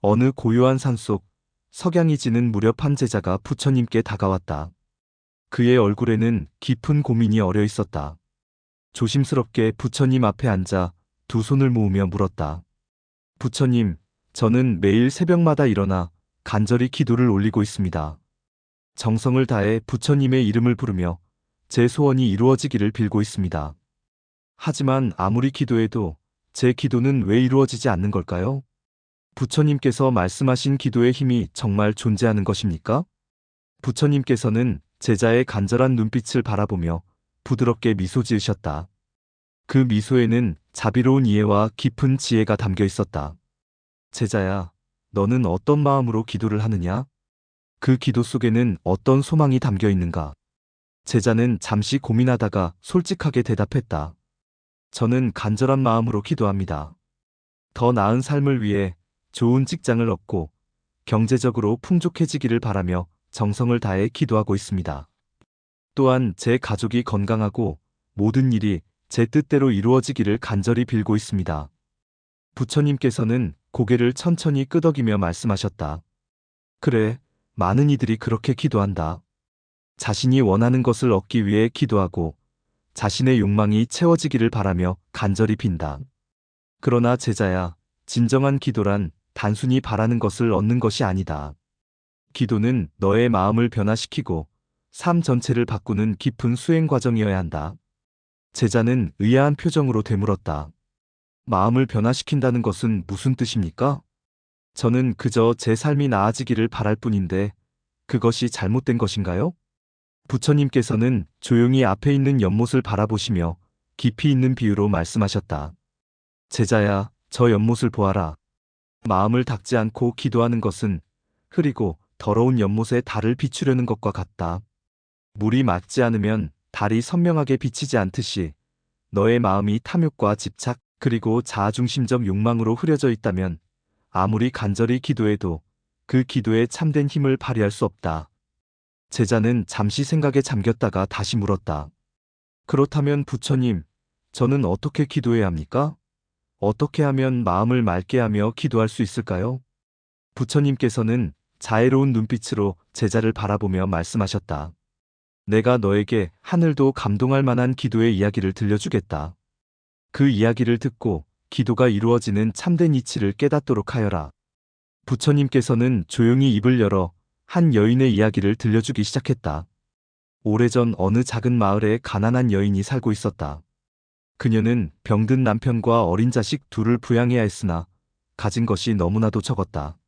어느 고요한 산속 석양이 지는 무렵 한 제자가 부처님께 다가왔다. 그의 얼굴에는 깊은 고민이 어려 있었다. 조심스럽게 부처님 앞에 앉아 두 손을 모으며 물었다. 부처님, 저는 매일 새벽마다 일어나 간절히 기도를 올리고 있습니다. 정성을 다해 부처님의 이름을 부르며 제 소원이 이루어지기를 빌고 있습니다. 하지만 아무리 기도해도 제 기도는 왜 이루어지지 않는 걸까요? 부처님께서 말씀하신 기도의 힘이 정말 존재하는 것입니까? 부처님께서는 제자의 간절한 눈빛을 바라보며 부드럽게 미소 지으셨다. 그 미소에는 자비로운 이해와 깊은 지혜가 담겨 있었다. 제자야, 너는 어떤 마음으로 기도를 하느냐? 그 기도 속에는 어떤 소망이 담겨 있는가? 제자는 잠시 고민하다가 솔직하게 대답했다. 저는 간절한 마음으로 기도합니다. 더 나은 삶을 위해 좋은 직장을 얻고 경제적으로 풍족해지기를 바라며 정성을 다해 기도하고 있습니다. 또한 제 가족이 건강하고 모든 일이 제 뜻대로 이루어지기를 간절히 빌고 있습니다. 부처님께서는 고개를 천천히 끄덕이며 말씀하셨다. 그래, 많은 이들이 그렇게 기도한다. 자신이 원하는 것을 얻기 위해 기도하고 자신의 욕망이 채워지기를 바라며 간절히 빈다. 그러나 제자야, 진정한 기도란 단순히 바라는 것을 얻는 것이 아니다. 기도는 너의 마음을 변화시키고 삶 전체를 바꾸는 깊은 수행 과정이어야 한다. 제자는 의아한 표정으로 되물었다. 마음을 변화시킨다는 것은 무슨 뜻입니까? 저는 그저 제 삶이 나아지기를 바랄 뿐인데 그것이 잘못된 것인가요? 부처님께서는 조용히 앞에 있는 연못을 바라보시며 깊이 있는 비유로 말씀하셨다. 제자야, 저 연못을 보아라. 마음을 닦지 않고 기도하는 것은 흐리고 더러운 연못에 달을 비추려는 것과 같다. 물이 맑지 않으면 달이 선명하게 비치지 않듯이 너의 마음이 탐욕과 집착 그리고 자아중심적 욕망으로 흐려져 있다면 아무리 간절히 기도해도 그 기도에 참된 힘을 발휘할 수 없다. 제자는 잠시 생각에 잠겼다가 다시 물었다. 그렇다면 부처님, 저는 어떻게 기도해야 합니까? 어떻게 하면 마음을 맑게 하며 기도할 수 있을까요? 부처님께서는 자애로운 눈빛으로 제자를 바라보며 말씀하셨다. 내가 너에게 하늘도 감동할 만한 기도의 이야기를 들려주겠다. 그 이야기를 듣고 기도가 이루어지는 참된 이치를 깨닫도록 하여라. 부처님께서는 조용히 입을 열어 한 여인의 이야기를 들려주기 시작했다. 오래전 어느 작은 마을에 가난한 여인이 살고 있었다. 그녀는 병든 남편과 어린 자식 둘을 부양해야 했으나 가진 것이 너무나도 적었다.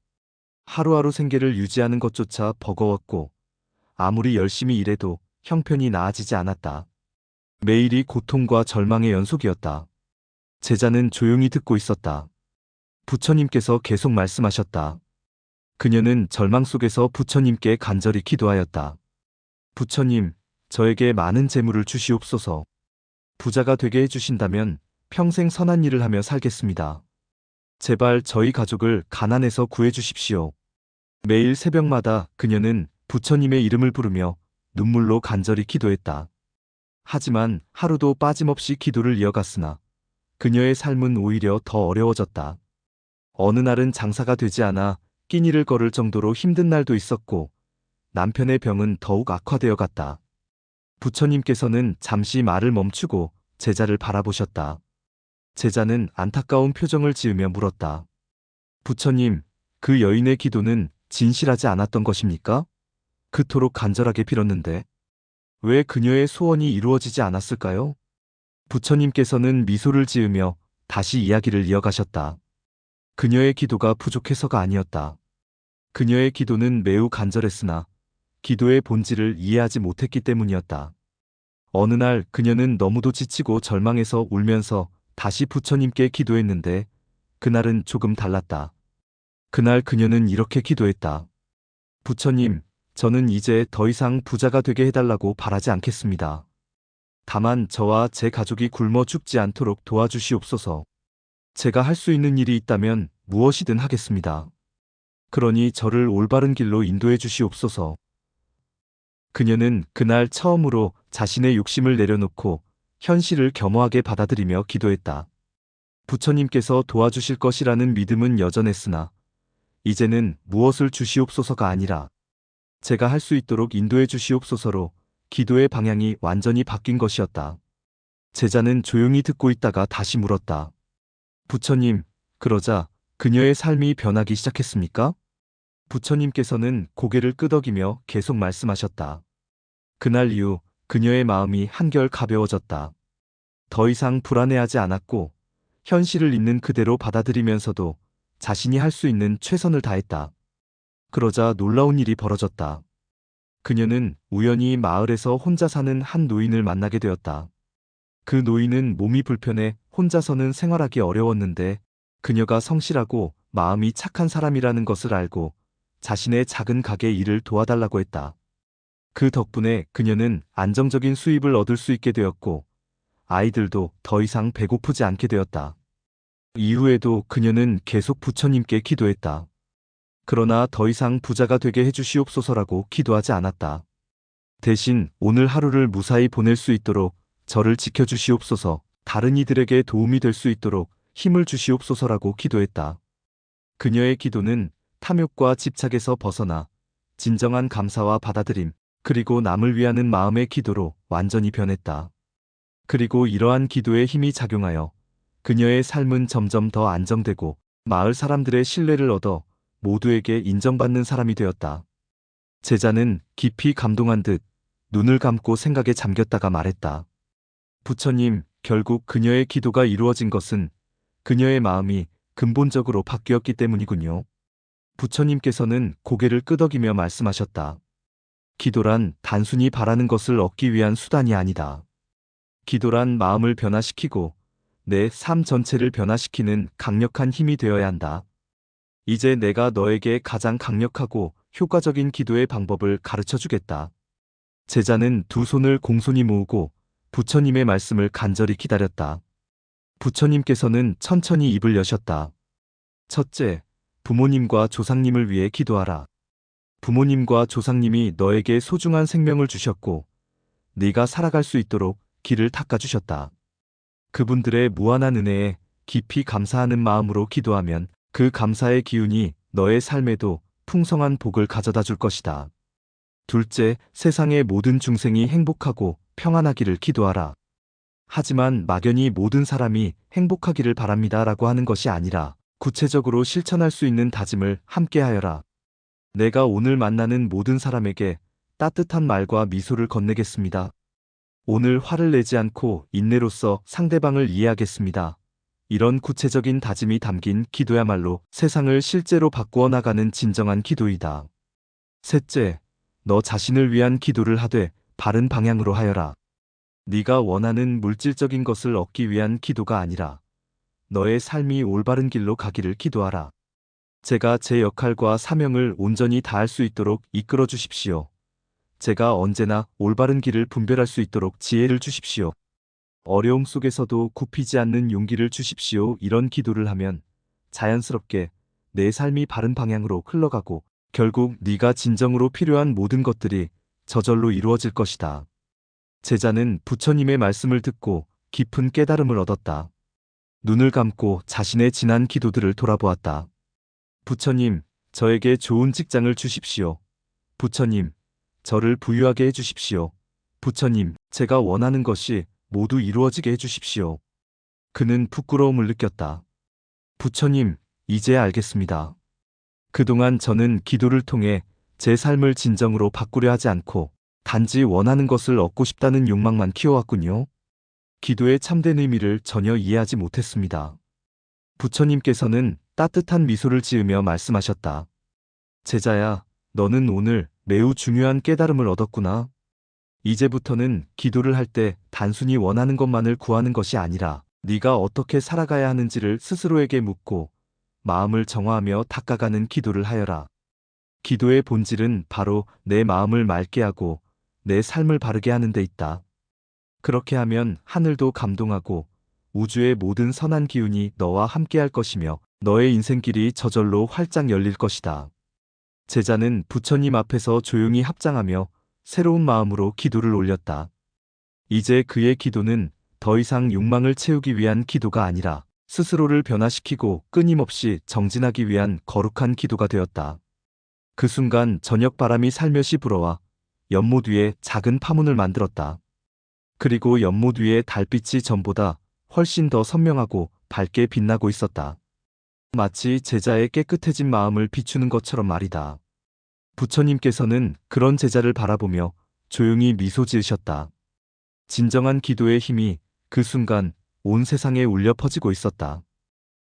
하루하루 생계를 유지하는 것조차 버거웠고 아무리 열심히 일해도 형편이 나아지지 않았다. 매일이 고통과 절망의 연속이었다. 제자는 조용히 듣고 있었다. 부처님께서 계속 말씀하셨다. 그녀는 절망 속에서 부처님께 간절히 기도하였다. 부처님, 저에게 많은 재물을 주시옵소서. 부자가 되게 해주신다면 평생 선한 일을 하며 살겠습니다. 제발 저희 가족을 가난에서 구해주십시오. 매일 새벽마다 그녀는 부처님의 이름을 부르며 눈물로 간절히 기도했다. 하지만 하루도 빠짐없이 기도를 이어갔으나 그녀의 삶은 오히려 더 어려워졌다. 어느 날은 장사가 되지 않아 끼니를 걸을 정도로 힘든 날도 있었고 남편의 병은 더욱 악화되어 갔다. 부처님께서는 잠시 말을 멈추고 제자를 바라보셨다. 제자는 안타까운 표정을 지으며 물었다. 부처님, 그 여인의 기도는 진실하지 않았던 것입니까? 그토록 간절하게 빌었는데 왜 그녀의 소원이 이루어지지 않았을까요? 부처님께서는 미소를 지으며 다시 이야기를 이어가셨다. 그녀의 기도가 부족해서가 아니었다. 그녀의 기도는 매우 간절했으나 기도의 본질을 이해하지 못했기 때문이었다. 어느 날 그녀는 너무도 지치고 절망해서 울면서 다시 부처님께 기도했는데 그날은 조금 달랐다. 그날 그녀는 이렇게 기도했다. 부처님, 저는 이제 더 이상 부자가 되게 해달라고 바라지 않겠습니다. 다만 저와 제 가족이 굶어 죽지 않도록 도와주시옵소서. 제가 할 수 있는 일이 있다면 무엇이든 하겠습니다. 그러니 저를 올바른 길로 인도해 주시옵소서. 그녀는 그날 처음으로 자신의 욕심을 내려놓고 현실을 겸허하게 받아들이며 기도했다. 부처님께서 도와주실 것이라는 믿음은 여전했으나 이제는 무엇을 주시옵소서가 아니라 제가 할 수 있도록 인도해 주시옵소서로 기도의 방향이 완전히 바뀐 것이었다. 제자는 조용히 듣고 있다가 다시 물었다. 부처님, 그러자 그녀의 삶이 변하기 시작했습니까? 부처님께서는 고개를 끄덕이며 계속 말씀하셨다. 그날 이후 그녀의 마음이 한결 가벼워졌다. 더 이상 불안해하지 않았고 현실을 있는 그대로 받아들이면서도 자신이 할 수 있는 최선을 다했다. 그러자 놀라운 일이 벌어졌다. 그녀는 우연히 마을에서 혼자 사는 한 노인을 만나게 되었다. 그 노인은 몸이 불편해 혼자서는 생활하기 어려웠는데 그녀가 성실하고 마음이 착한 사람이라는 것을 알고 자신의 작은 가게 일을 도와달라고 했다. 그 덕분에 그녀는 안정적인 수입을 얻을 수 있게 되었고 아이들도 더 이상 배고프지 않게 되었다. 이후에도 그녀는 계속 부처님께 기도했다. 그러나 더 이상 부자가 되게 해주시옵소서라고 기도하지 않았다. 대신 오늘 하루를 무사히 보낼 수 있도록 저를 지켜주시옵소서, 다른 이들에게 도움이 될 수 있도록 힘을 주시옵소서라고 기도했다. 그녀의 기도는 탐욕과 집착에서 벗어나 진정한 감사와 받아들임, 그리고 남을 위하는 마음의 기도로 완전히 변했다. 그리고 이러한 기도의 힘이 작용하여 그녀의 삶은 점점 더 안정되고 마을 사람들의 신뢰를 얻어 모두에게 인정받는 사람이 되었다. 제자는 깊이 감동한 듯 눈을 감고 생각에 잠겼다가 말했다. 부처님, 결국 그녀의 기도가 이루어진 것은 그녀의 마음이 근본적으로 바뀌었기 때문이군요. 부처님께서는 고개를 끄덕이며 말씀하셨다. 기도란 단순히 바라는 것을 얻기 위한 수단이 아니다. 기도란 마음을 변화시키고 내 삶 전체를 변화시키는 강력한 힘이 되어야 한다. 이제 내가 너에게 가장 강력하고 효과적인 기도의 방법을 가르쳐 주겠다. 제자는 두 손을 공손히 모으고 부처님의 말씀을 간절히 기다렸다. 부처님께서는 천천히 입을 여셨다. 첫째, 부모님과 조상님을 위해 기도하라. 부모님과 조상님이 너에게 소중한 생명을 주셨고 네가 살아갈 수 있도록 길을 닦아주셨다. 그분들의 무한한 은혜에 깊이 감사하는 마음으로 기도하면 그 감사의 기운이 너의 삶에도 풍성한 복을 가져다 줄 것이다. 둘째, 세상의 모든 중생이 행복하고 평안하기를 기도하라. 하지만 막연히 모든 사람이 행복하기를 바랍니다라고 하는 것이 아니라 구체적으로 실천할 수 있는 다짐을 함께 하여라. 내가 오늘 만나는 모든 사람에게 따뜻한 말과 미소를 건네겠습니다. 오늘 화를 내지 않고 인내로써 상대방을 이해하겠습니다. 이런 구체적인 다짐이 담긴 기도야말로 세상을 실제로 바꾸어 나가는 진정한 기도이다. 셋째, 너 자신을 위한 기도를 하되 바른 방향으로 하여라. 네가 원하는 물질적인 것을 얻기 위한 기도가 아니라 너의 삶이 올바른 길로 가기를 기도하라. 제가 제 역할과 사명을 온전히 다할 수 있도록 이끌어 주십시오. 제가 언제나 올바른 길을 분별할 수 있도록 지혜를 주십시오. 어려움 속에서도 굽히지 않는 용기를 주십시오. 이런 기도를 하면 자연스럽게 내 삶이 바른 방향으로 흘러가고 결국 네가 진정으로 필요한 모든 것들이 저절로 이루어질 것이다. 제자는 부처님의 말씀을 듣고 깊은 깨달음을 얻었다. 눈을 감고 자신의 지난 기도들을 돌아보았다. 부처님, 저에게 좋은 직장을 주십시오. 부처님, 저를 부유하게 해주십시오. 부처님, 제가 원하는 것이 모두 이루어지게 해주십시오. 그는 부끄러움을 느꼈다. 부처님, 이제 알겠습니다. 그동안 저는 기도를 통해 제 삶을 진정으로 바꾸려 하지 않고 단지 원하는 것을 얻고 싶다는 욕망만 키워왔군요. 기도의 참된 의미를 전혀 이해하지 못했습니다. 부처님께서는 따뜻한 미소를 지으며 말씀하셨다. 제자야, 너는 오늘 매우 중요한 깨달음을 얻었구나. 이제부터는 기도를 할 때 단순히 원하는 것만을 구하는 것이 아니라 네가 어떻게 살아가야 하는지를 스스로에게 묻고 마음을 정화하며 닦아가는 기도를 하여라. 기도의 본질은 바로 내 마음을 맑게 하고 내 삶을 바르게 하는 데 있다. 그렇게 하면 하늘도 감동하고 우주의 모든 선한 기운이 너와 함께할 것이며 너의 인생길이 저절로 활짝 열릴 것이다. 제자는 부처님 앞에서 조용히 합장하며 새로운 마음으로 기도를 올렸다. 이제 그의 기도는 더 이상 욕망을 채우기 위한 기도가 아니라 스스로를 변화시키고 끊임없이 정진하기 위한 거룩한 기도가 되었다. 그 순간 저녁 바람이 살며시 불어와 연못 위에 작은 파문을 만들었다. 그리고 연못 위에 달빛이 전보다 훨씬 더 선명하고 밝게 빛나고 있었다. 마치 제자의 깨끗해진 마음을 비추는 것처럼 말이다. 부처님께서는 그런 제자를 바라보며 조용히 미소 지으셨다. 진정한 기도의 힘이 그 순간 온 세상에 울려 퍼지고 있었다.